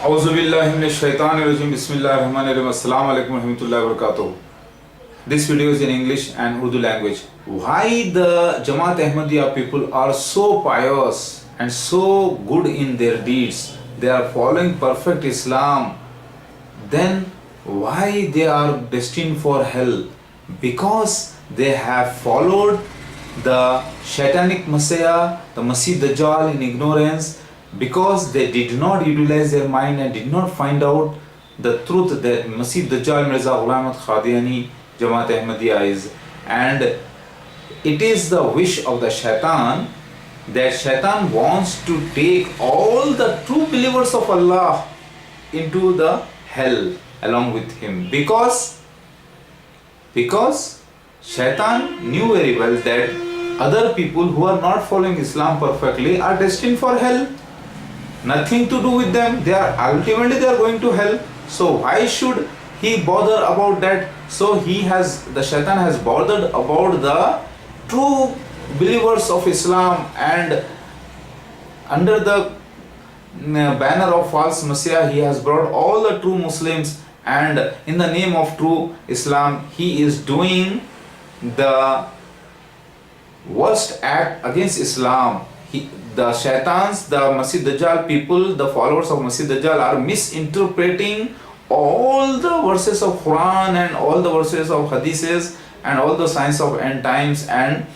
Auzubillahiminash-shaytanir-rajim. Bismillahir-rahmanir-rahim. Assalamu alaikum warahmatullahi wabarakatuh. This video is in English and Urdu language. Why the Jamaat Ahmadiyya people are so pious and so good in their deeds? They are following perfect Islam. Then why they are destined for hell? Because they have followed the Shaitanic Messiah, the Masih Dajjal in ignorance, because they did not utilize their mind and did not find out the truth that Masih Dajjal Mirza Ghulam Ahmad Qadiani Jamaat Ahmadiyya is. And it is the wish of the Shaitan that Shaitan wants to take all the true believers of Allah into the hell along with him, because Shaitan knew very well that other people who are not following Islam perfectly are destined for hell. Nothing to do with them. They are ultimately going to hell. So why should he bother about that? So the Shaitan has bothered about the true believers of Islam, and under the banner of false Messiah he has brought all the true Muslims, and in the name of true Islam he is doing the worst act against Islam. The Shaitans, the Masih Dajjal people, the followers of Masih Dajjal are misinterpreting all the verses of Quran and all the verses of Hadiths and all the signs of end times, and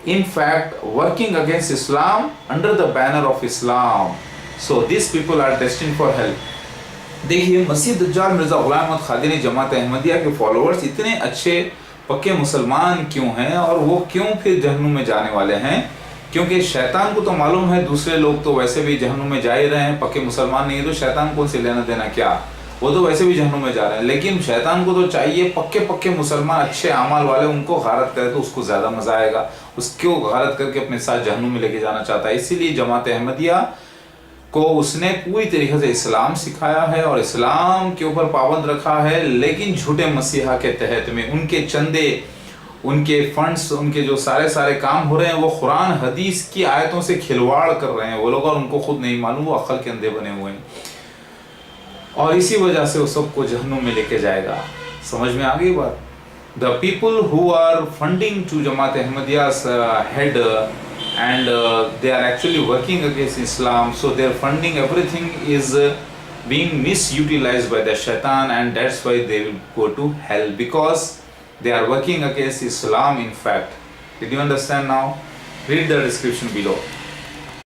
in fact working against Islam under the banner of Islam. So these people are destined for hell. देखिए, मसीह दज्जाल मिर्ज़ा ग़ुलाम अहमद क़ादिनी जमात अहमदिया के followers इतने अच्छे पक्के मुसलमान क्यों हैं, और वो क्यों फिर जहन्नुम में जाने वाले हैं? क्योंकि शैतान को तो मालूम है दूसरे लोग तो वैसे भी जहन्नुम में जा ही रहे हैं, पक्के मुसलमान नहीं है तो शैतान को से लेना देना क्या, वो तो वैसे भी जहन्नुम में जा रहे हैं। लेकिन शैतान को तो चाहिए पक्के मुसलमान अच्छे अमाल वाले, उनको गारत करे तो उसको ज़्यादा मज़ा आएगा, उसको गारत करके अपने साथ जहन्नुम में लेके जाना चाहता है। इसीलिए जमात अहमदिया को उसने पूरी तरीके से इस्लाम सिखाया है और इस्लाम के ऊपर पाबंद रखा है, लेकिन झूठे मसीहा के तहत में उनके चंदे, उनके फंड्स, उनके जो सारे काम हो रहे हैं वो कुरान हदीस की आयतों से खिलवाड़ कर रहे हैं वो लोग, और उनको खुद नहीं मालूम, वो अक्ल के अंधे बने हुए हैं, और इसी वजह से वो सबको जहन्नुम में लेके जाएगा। समझ में आ गई बात? The people who are funding to Jamaat Ahmadiyya's head and they are actually working against Islam, so their funding, everything is being misutilized by the Shaitan, and that's why they will go to hell, because they are working against Islam in fact. Did you understand now? Read the description below.